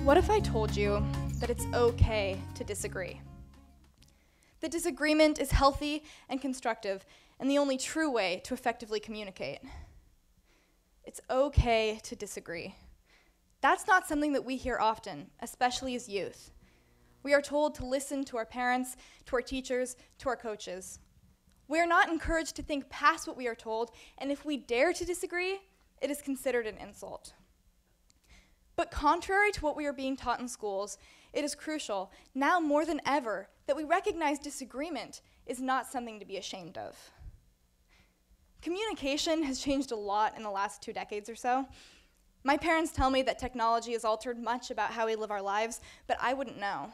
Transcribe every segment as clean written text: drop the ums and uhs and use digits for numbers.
What if I told you that it's okay to disagree? That disagreement is healthy and constructive and the only true way to effectively communicate. It's okay to disagree. That's not something that we hear often, especially as youth. We are told to listen to our parents, to our teachers, to our coaches. We are not encouraged to think past what we are told, and if we dare to disagree, it is considered an insult. But contrary to what we are being taught in schools, it is crucial, now more than ever, that we recognize disagreement is not something to be ashamed of. Communication has changed a lot in the last 2 decades or so. My parents tell me that technology has altered much about how we live our lives, but I wouldn't know.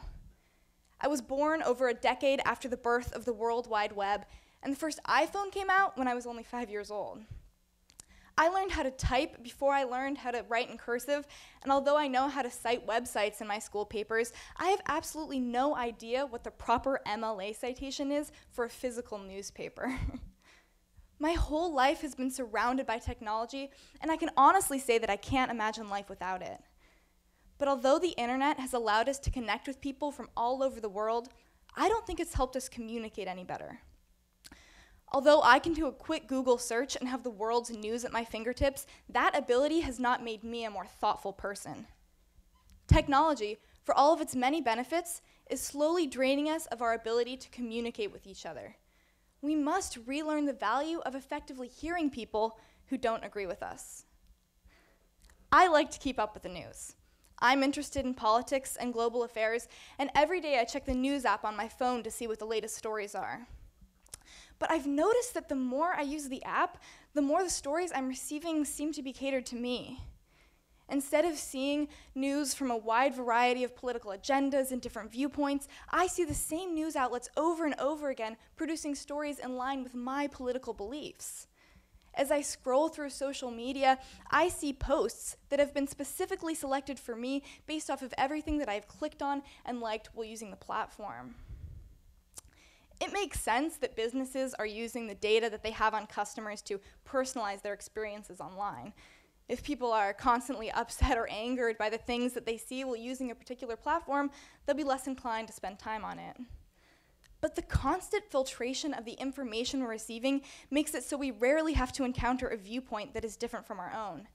I was born over a decade after the birth of the World Wide Web, and the first iPhone came out when I was only 5 years old. I learned how to type before I learned how to write in cursive, and although I know how to cite websites in my school papers, I have absolutely no idea what the proper MLA citation is for a physical newspaper. My whole life has been surrounded by technology, and I can honestly say that I can't imagine life without it. But although the internet has allowed us to connect with people from all over the world, I don't think it's helped us communicate any better. Although I can do a quick Google search and have the world's news at my fingertips, that ability has not made me a more thoughtful person. Technology, for all of its many benefits, is slowly draining us of our ability to communicate with each other. We must relearn the value of effectively hearing people who don't agree with us. I like to keep up with the news. I'm interested in politics and global affairs, and every day I check the news app on my phone to see what the latest stories are. But I've noticed that the more I use the app, the more the stories I'm receiving seem to be catered to me. Instead of seeing news from a wide variety of political agendas and different viewpoints, I see the same news outlets over and over again producing stories in line with my political beliefs. As I scroll through social media, I see posts that have been specifically selected for me based off of everything that I've clicked on and liked while using the platform. It makes sense that businesses are using the data that they have on customers to personalize their experiences online. If people are constantly upset or angered by the things that they see while using a particular platform, they'll be less inclined to spend time on it. But the constant filtration of the information we're receiving makes it so we rarely have to encounter a viewpoint that is different from our own.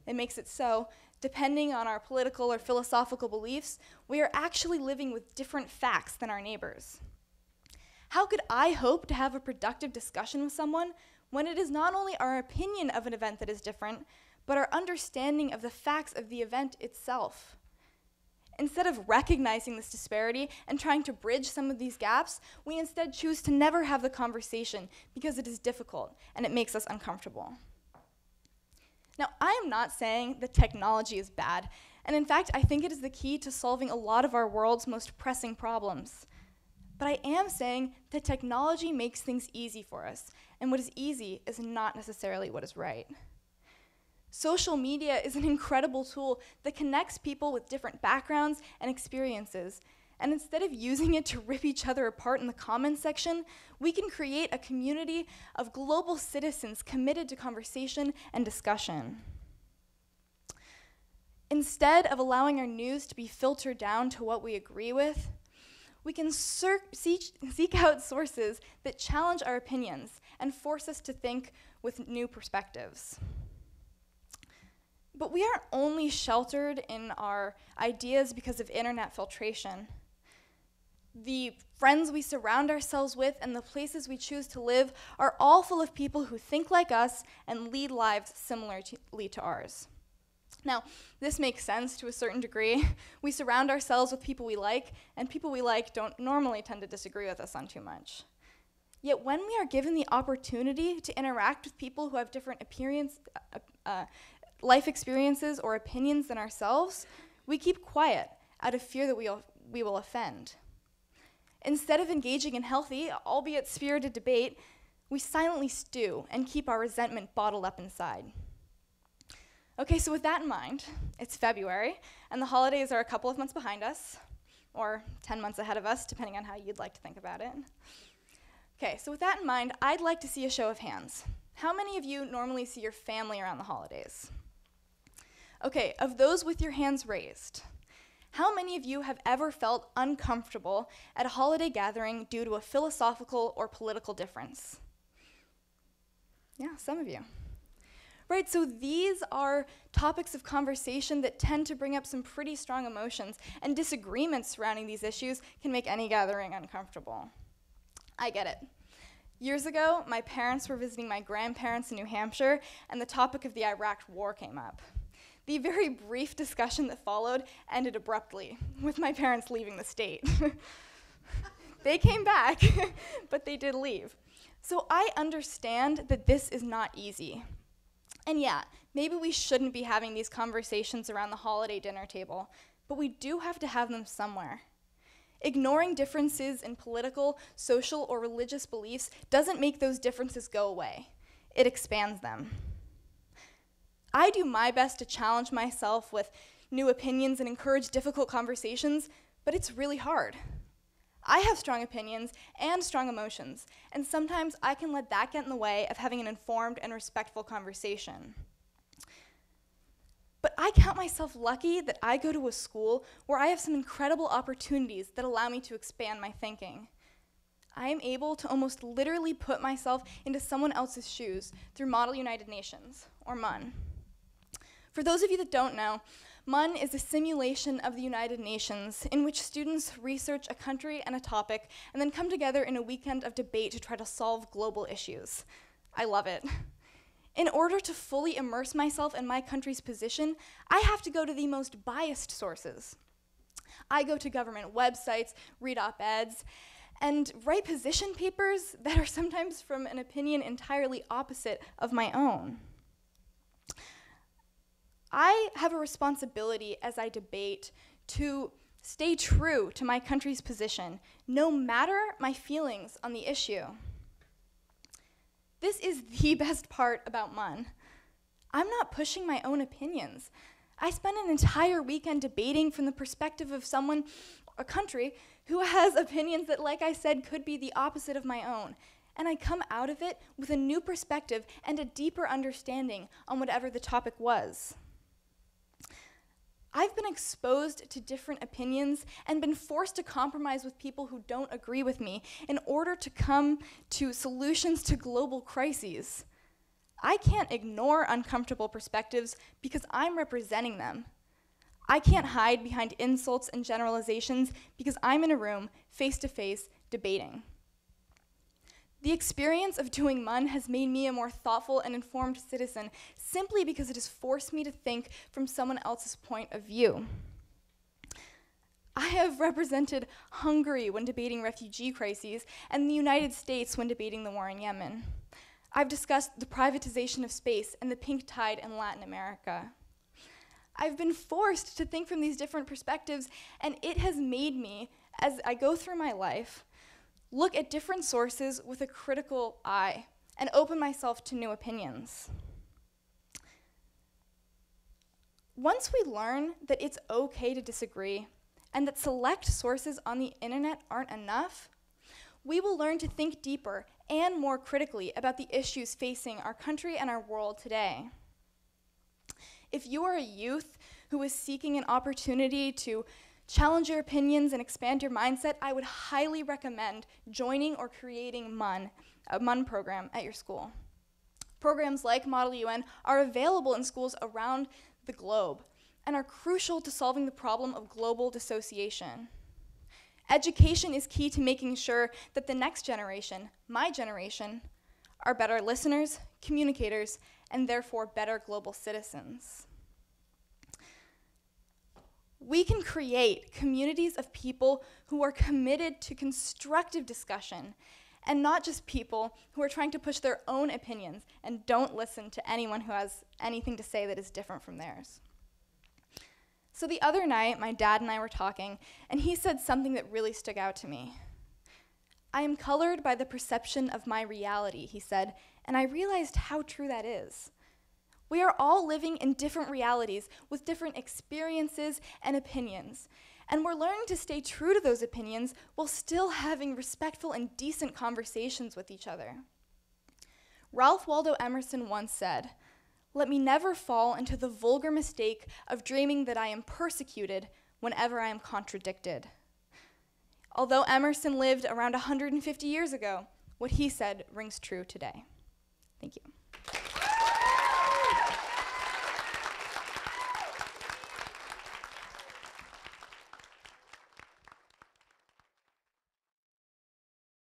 It makes it so, depending on our political or philosophical beliefs, we are actually living with different facts than our neighbors. How could I hope to have a productive discussion with someone when it is not only our opinion of an event that is different, but our understanding of the facts of the event itself? Instead of recognizing this disparity and trying to bridge some of these gaps, we instead choose to never have the conversation because it is difficult and it makes us uncomfortable. Now, I am not saying that technology is bad, and in fact, I think it is the key to solving a lot of our world's most pressing problems. But I am saying that technology makes things easy for us, and what is easy is not necessarily what is right. Social media is an incredible tool that connects people with different backgrounds and experiences, and instead of using it to rip each other apart in the comments section, we can create a community of global citizens committed to conversation and discussion. Instead of allowing our news to be filtered down to what we agree with, we can seek out sources that challenge our opinions and force us to think with new perspectives. But we aren't only sheltered in our ideas because of internet filtration. The friends we surround ourselves with and the places we choose to live are all full of people who think like us and lead lives similarly to ours. Now, this makes sense to a certain degree. We surround ourselves with people we like, and people we like don't normally tend to disagree with us on too much. Yet when we are given the opportunity to interact with people who have different life experiences or opinions than ourselves, we keep quiet out of fear that we will offend. Instead of engaging in healthy, albeit spirited debate, we silently stew and keep our resentment bottled up inside. Okay, so with that in mind, it's February, and the holidays are a couple of months behind us, or 10 months ahead of us, depending on how you'd like to think about it. Okay, so with that in mind, I'd like to see a show of hands. How many of you normally see your family around the holidays? Okay, of those with your hands raised, How many of you have ever felt uncomfortable at a holiday gathering due to a philosophical or political difference? Yeah, some of you. Right, so these are topics of conversation that tend to bring up some pretty strong emotions, and disagreements surrounding these issues can make any gathering uncomfortable. I get it. Years ago, my parents were visiting my grandparents in New Hampshire, and the topic of the Iraq War came up. The very brief discussion that followed ended abruptly, with my parents leaving the state. They came back, but they did leave. So I understand that this is not easy. And yeah, maybe we shouldn't be having these conversations around the holiday dinner table, but we do have to have them somewhere. Ignoring differences in political, social, or religious beliefs doesn't make those differences go away. It expands them. I do my best to challenge myself with new opinions and encourage difficult conversations, but it's really hard. I have strong opinions and strong emotions, and sometimes I can let that get in the way of having an informed and respectful conversation. But I count myself lucky that I go to a school where I have some incredible opportunities that allow me to expand my thinking. I am able to almost literally put myself into someone else's shoes through Model United Nations, or MUN. For those of you that don't know, MUN is a simulation of the United Nations in which students research a country and a topic and then come together in a weekend of debate to try to solve global issues. I love it. In order to fully immerse myself in my country's position, I have to go to the most biased sources. I go to government websites, read op-eds, and write position papers that are sometimes from an opinion entirely opposite of my own. I have a responsibility as I debate to stay true to my country's position, no matter my feelings on the issue. This is the best part about MUN. I'm not pushing my own opinions. I spend an entire weekend debating from the perspective of someone, a country, who has opinions that, like I said, could be the opposite of my own. And I come out of it with a new perspective and a deeper understanding on whatever the topic was. I've been exposed to different opinions and been forced to compromise with people who don't agree with me in order to come to solutions to global crises. I can't ignore uncomfortable perspectives because I'm representing them. I can't hide behind insults and generalizations because I'm in a room, face-to-face, debating. The experience of doing MUN has made me a more thoughtful and informed citizen simply because it has forced me to think from someone else's point of view. I have represented Hungary when debating refugee crises and the United States when debating the war in Yemen. I've discussed the privatization of space and the pink tide in Latin America. I've been forced to think from these different perspectives, and it has made me, as I go through my life, look at different sources with a critical eye and open myself to new opinions. Once we learn that it's okay to disagree and that select sources on the internet aren't enough, we will learn to think deeper and more critically about the issues facing our country and our world today. If you are a youth who is seeking an opportunity to challenge your opinions and expand your mindset, I would highly recommend joining or creating MUN, a MUN program at your school. Programs like Model UN are available in schools around the globe and are crucial to solving the problem of global dissociation. Education is key to making sure that the next generation, my generation, are better listeners, communicators, and therefore better global citizens. We can create communities of people who are committed to constructive discussion, and not just people who are trying to push their own opinions and don't listen to anyone who has anything to say that is different from theirs. So the other night, my dad and I were talking, and he said something that really stuck out to me. I am colored by the perception of my reality, he said, and I realized how true that is. We are all living in different realities with different experiences and opinions, and we're learning to stay true to those opinions while still having respectful and decent conversations with each other. Ralph Waldo Emerson once said, "Let me never fall into the vulgar mistake of dreaming that I am persecuted whenever I am contradicted. Although Emerson lived around 150 years ago, what he said rings true today. Thank you.